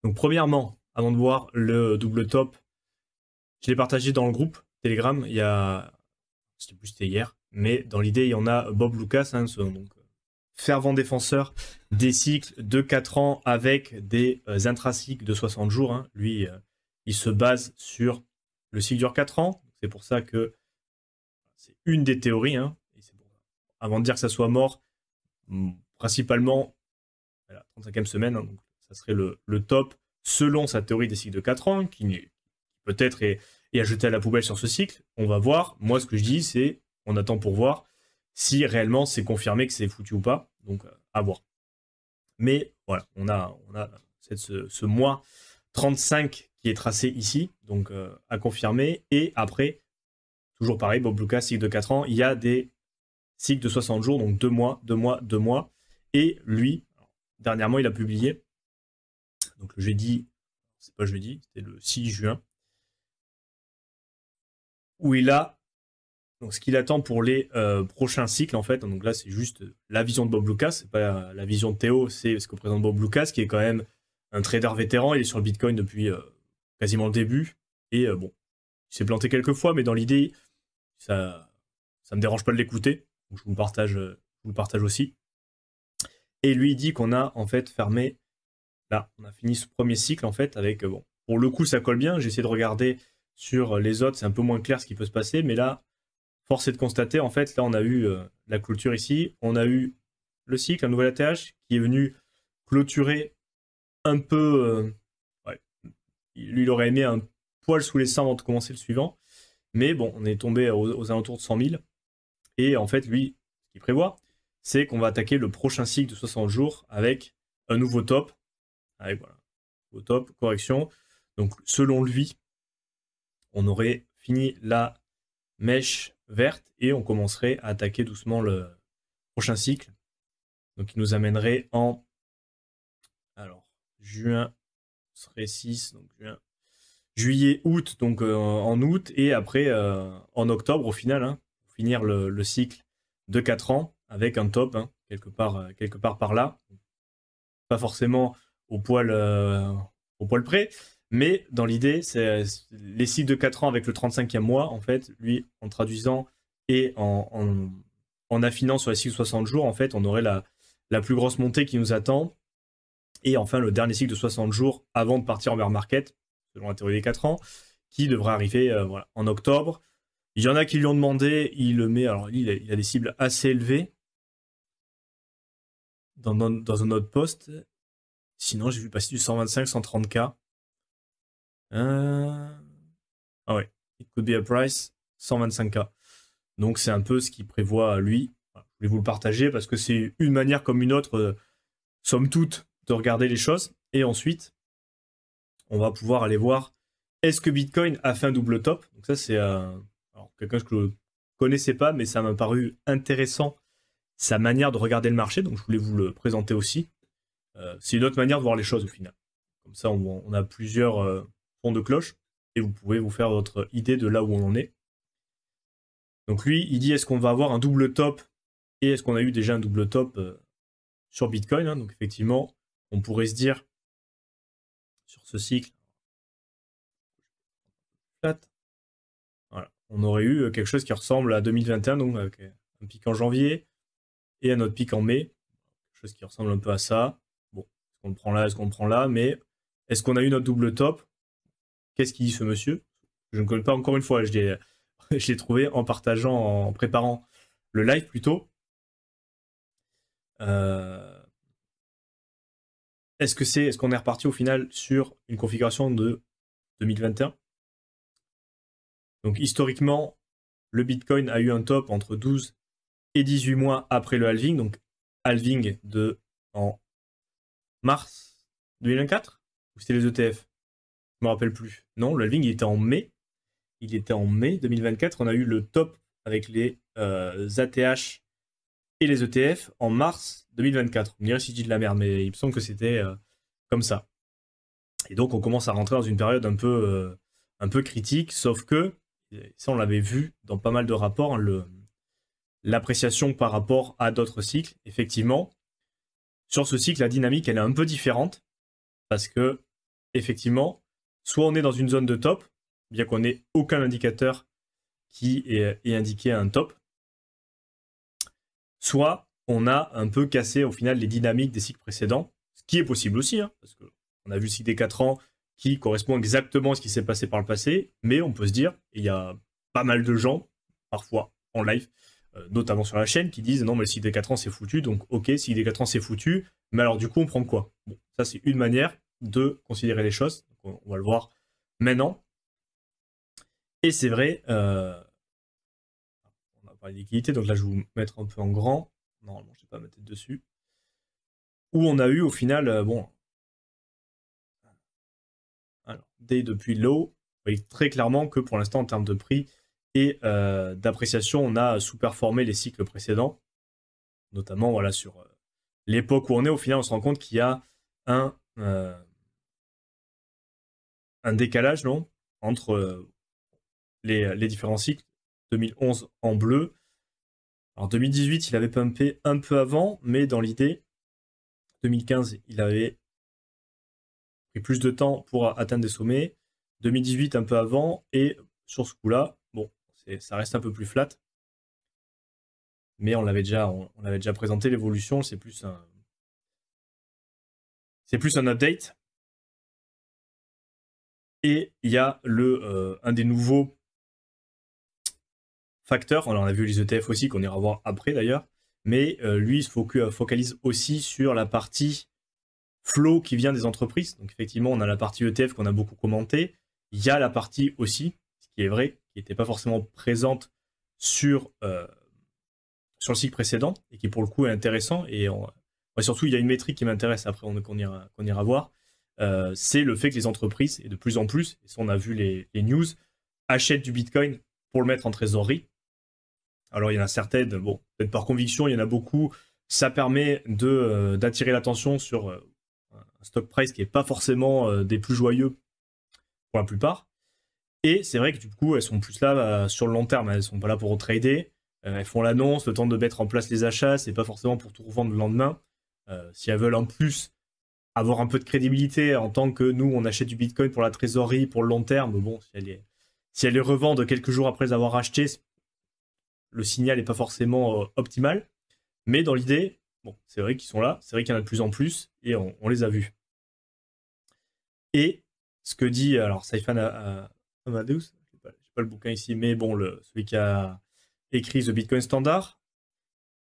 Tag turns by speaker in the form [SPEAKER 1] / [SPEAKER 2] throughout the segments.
[SPEAKER 1] Donc premièrement, avant de voir le double top, je l'ai partagé dans le groupe Telegram, il y a, c'était hier, mais dans l'idée, il y en a Bob Lucas, hein, donc, fervent défenseur des cycles de 4 ans avec des intracycles de 60 jours. Hein. Lui, il se base sur le cycle dure 4 ans, c'est pour ça que c'est une des théories. Hein. Et avant de dire que ça soit mort, principalement, la 35e semaine, hein, donc ça serait le top selon sa théorie des cycles de 4 ans, qui peut-être est jeté à la poubelle sur ce cycle. On va voir. Moi, ce que je dis, c'est on attend pour voir si réellement c'est confirmé que c'est foutu ou pas. Donc, à voir. Mais voilà, on a ce mois 35 qui est tracé ici, donc à confirmer. Et après, toujours pareil, Bob Lucas, cycle de 4 ans, il y a des cycles de 60 jours, donc 2 mois, 2 mois, 2 mois. Et lui, dernièrement, il a publié, donc le jeudi, c'est pas jeudi, c'était le 6 juin, où il a donc ce qu'il attend pour les prochains cycles, en fait. Donc là, c'est juste la vision de Bob Lucas, c'est pas la vision de Théo, c'est ce que présente Bob Lucas, qui est quand même un trader vétéran. Il est sur le Bitcoin depuis quasiment le début. Et bon, il s'est planté quelques fois, mais dans l'idée, ça me dérange pas de l'écouter. Donc je vous le partage aussi. Et lui, il dit qu'on a en fait fermé. Là, on a fini ce premier cycle en fait avec bon. Pour le coup, ça colle bien. J'ai essayé de regarder sur les autres, c'est un peu moins clair ce qui peut se passer, mais là, force est de constater, en fait, là, on a eu la clôture ici, on a eu le cycle, un nouvel ATH qui est venu clôturer un peu. Ouais, lui, il aurait aimé un poil sous les seins avant de commencer le suivant, mais bon, on est tombé aux alentours de 100 000. Et en fait, lui, ce qu'il prévoit, c'est qu'on va attaquer le prochain cycle de 60 jours avec un nouveau top. Avec voilà, nouveau top, correction. Donc, selon lui, on aurait fini la mèche verte et on commencerait à attaquer doucement le prochain cycle. Donc, il nous amènerait en. Alors, juin serait 6, donc juin. Juillet, août, donc en août, et après en octobre au final, hein, pour finir le cycle de 4 ans avec un top, hein, quelque part par là. Pas forcément au poil près, mais dans l'idée, c'est les cycles de 4 ans avec le 35e mois, en fait, lui, en traduisant et en affinant sur les cycles de 60 jours, en fait, on aurait la plus grosse montée qui nous attend. Et enfin, le dernier cycle de 60 jours avant de partir en bear market, selon la théorie des 4 ans, qui devrait arriver voilà, en octobre. Il y en a qui lui ont demandé, il le met, alors il a des cibles assez élevées dans un autre poste. Sinon, j'ai vu passer du 125, 130K. Ah ouais, it could be a price, 125K. Donc c'est un peu ce qu'il prévoit lui. Je voulais vous le partager parce que c'est une manière comme une autre, somme toute, de regarder les choses. Et ensuite, on va pouvoir aller voir est-ce que Bitcoin a fait un double top. Donc ça c'est quelqu'un que je ne connaissais pas, mais ça m'a paru intéressant sa manière de regarder le marché. Donc je voulais vous le présenter aussi. C'est une autre manière de voir les choses au final. Comme ça, on a plusieurs sons de cloche et vous pouvez vous faire votre idée de là où on en est. Donc lui, il dit est-ce qu'on va avoir un double top et est-ce qu'on a eu déjà un double top sur Bitcoin, hein. Donc effectivement, on pourrait se dire sur ce cycle, voilà, on aurait eu quelque chose qui ressemble à 2021, donc avec un pic en janvier et un autre pic en mai, quelque chose qui ressemble un peu à ça. Bon, est-ce qu'on le prend là, est-ce qu'on le prend là, mais est-ce qu'on a eu notre double top? Qu'est-ce qu'il dit ce monsieur? Je ne connais pas encore une fois, je l'ai trouvé en partageant, en préparant le live plutôt. Est-ce qu'on est reparti au final sur une configuration de 2021? Donc historiquement, le Bitcoin a eu un top entre 12 et 18 mois après le halving, donc halving en mars 2024? Ou c'était les ETF? Je me rappelle plus. Non, le halving il était en mai. Il était en mai 2024. On a eu le top avec les ATH et les ETF en mars 2024. Vous me direz si je dis de la merde, mais il me semble que c'était comme ça. Et donc on commence à rentrer dans une période un peu critique, sauf que, ça on l'avait vu dans pas mal de rapports, hein, l'appréciation par rapport à d'autres cycles, effectivement, sur ce cycle, la dynamique elle est un peu différente, parce que effectivement, soit on est dans une zone de top, bien qu'on n'ait aucun indicateur qui est indiqué à un top, soit on a un peu cassé au final les dynamiques des cycles précédents, ce qui est possible aussi, hein, parce qu'on a vu le cycle des 4 ans qui correspond exactement à ce qui s'est passé par le passé, mais on peut se dire, et il y a pas mal de gens, parfois en live, notamment sur la chaîne, qui disent non mais le cycle des 4 ans c'est foutu, donc ok, cycle des 4 ans c'est foutu, mais alors du coup on prend quoi? Bon, ça c'est une manière de considérer les choses, donc, on va le voir maintenant. Et c'est vrai, on a parlé de liquidité, donc là je vais vous mettre un peu en grand, normalement je ne vais pas ma tête dessus, où on a eu au final, bon, alors, dès depuis low, vous voyez très clairement que pour l'instant en termes de prix et d'appréciation, on a sous-performé les cycles précédents, notamment voilà, sur l'époque où on est, au final on se rend compte qu'il y a un décalage non, entre les différents cycles. 2011 en bleu. Alors 2018, il avait pumpé un peu avant, mais dans l'idée, 2015, il avait pris plus de temps pour atteindre des sommets. 2018, un peu avant, et sur ce coup-là, bon, ça reste un peu plus flat. Mais on l'avait déjà présenté, l'évolution, c'est plus un update. Et il y a un des nouveaux facteurs, on a vu les ETF aussi, qu'on ira voir après d'ailleurs, mais lui, il se focalise aussi sur la partie flow qui vient des entreprises. Donc effectivement, on a la partie ETF qu'on a beaucoup commenté. Il y a la partie aussi, ce qui est vrai, qui n'était pas forcément présente sur le cycle précédent et qui pour le coup est intéressant. Et surtout, il y a une métrique qui m'intéresse après qu'on ira voir. C'est le fait que les entreprises, et de plus en plus, et ça on a vu les news, achètent du Bitcoin pour le mettre en trésorerie. Alors il y en a certaines, bon, peut-être par conviction, il y en a beaucoup. Ça permet d'attirer l'attention sur un stock price qui n'est pas forcément des plus joyeux pour la plupart. Et c'est vrai que du coup, elles sont plus là sur le long terme. Elles ne sont pas là pour trader. Elles font l'annonce, le temps de mettre en place les achats. C'est pas forcément pour tout revendre le lendemain. Si elles veulent en plus avoir un peu de crédibilité en tant que nous, on achète du Bitcoin pour la trésorerie, pour le long terme, bon, si elles les revendent quelques jours après les avoir achetés, le signal n'est pas forcément optimal. Mais dans l'idée, bon, c'est vrai qu'ils sont là, c'est vrai qu'il y en a de plus en plus, et on les a vus. Et ce que dit, alors Saifan Amadeus, je n'ai pas le bouquin ici, mais bon, celui qui a écrit The Bitcoin Standard,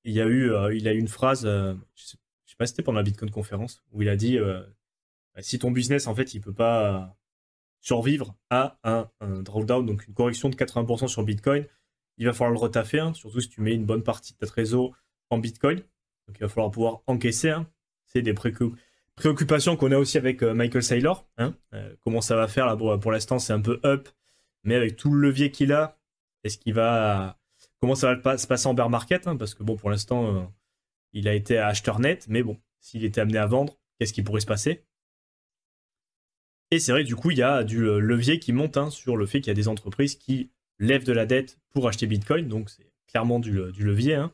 [SPEAKER 1] il a eu une phrase, je ne sais pas si c'était pendant la Bitcoin conférence, où il a dit si ton business, en fait, il ne peut pas survivre à un drawdown, donc une correction de 80% sur Bitcoin, il va falloir le retaffer, hein, surtout si tu mets une bonne partie de ta trésor en Bitcoin. Donc il va falloir pouvoir encaisser. Hein. C'est des préoccupations qu'on a aussi avec Michael Saylor. Hein. Comment ça va faire là, pour l'instant, c'est un peu up, mais avec tout le levier qu'il a, comment ça va se passer en bear market, hein, parce que bon, pour l'instant, il a été acheteur net, mais bon, s'il était amené à vendre, qu'est-ce qui pourrait se passer? Et c'est vrai que du coup, il y a du levier qui monte hein, sur le fait qu'il y a des entreprises qui lèvent de la dette pour acheter Bitcoin, donc c'est clairement du levier. Hein.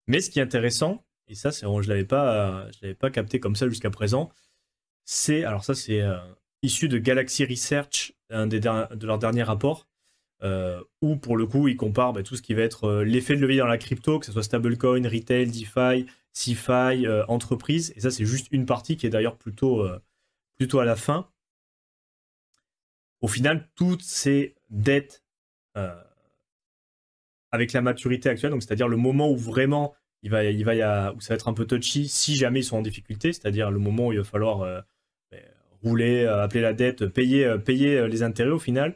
[SPEAKER 1] Mais ce qui est intéressant, et ça, je ne l'avais pas capté comme ça jusqu'à présent, c'est issu de Galaxy Research, de leur dernier rapport, où pour le coup, ils comparent tout ce qui va être l'effet de levier dans la crypto, que ce soit stablecoin, retail, DeFi, CeFi, entreprise. Et ça, c'est juste une partie qui est d'ailleurs plutôt à la fin. Au final, toutes ces dettes avec la maturité actuelle, donc c'est-à-dire le moment où vraiment où ça va être un peu touchy si jamais ils sont en difficulté, c'est-à-dire le moment où il va falloir rouler, appeler la dette, payer les intérêts au final,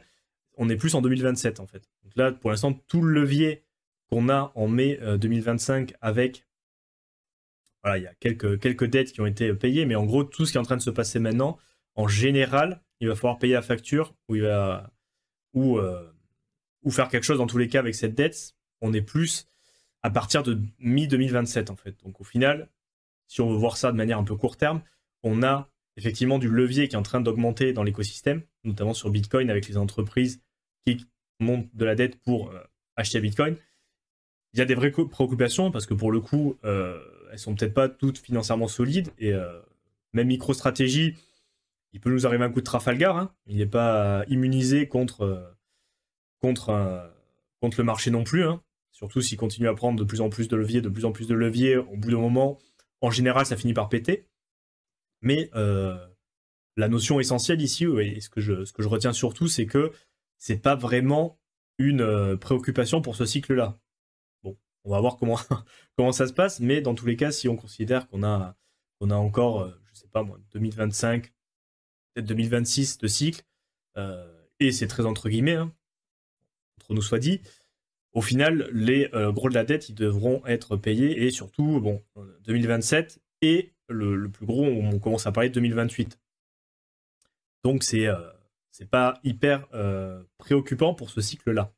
[SPEAKER 1] on est plus en 2027 en fait. Donc là, pour l'instant, tout le levier qu'on a en mai 2025 avec, voilà, il y a quelques dettes qui ont été payées, mais en gros, tout ce qui est en train de se passer maintenant, en général, il va falloir payer la facture ou faire quelque chose dans tous les cas avec cette dette. On est plus à partir de mi-2027 en fait. Donc au final, si on veut voir ça de manière un peu court terme, on a effectivement du levier qui est en train d'augmenter dans l'écosystème, notamment sur Bitcoin avec les entreprises qui montent de la dette pour acheter Bitcoin. Il y a des vraies préoccupations parce que pour le coup, elles sont peut-être pas toutes financièrement solides et même MicroStrategy il peut nous arriver un coup de Trafalgar, hein. Il n'est pas immunisé contre, contre le marché non plus, hein. Surtout s'il continue à prendre de plus en plus de leviers, au bout d'un moment, en général, ça finit par péter. Mais la notion essentielle ici, et ce que je retiens surtout, c'est que c'est pas vraiment une préoccupation pour ce cycle-là. Bon, on va voir comment, comment ça se passe, mais dans tous les cas, si on considère qu'on a encore, je sais pas moi, 2025, peut-être 2026 de cycle, et c'est très entre guillemets, hein, entre nous soit dit, au final, les gros de la dette, ils devront être payés, et surtout, bon, 2027, et le plus gros, on commence à parler de 2028. Donc c'est pas hyper préoccupant pour ce cycle-là.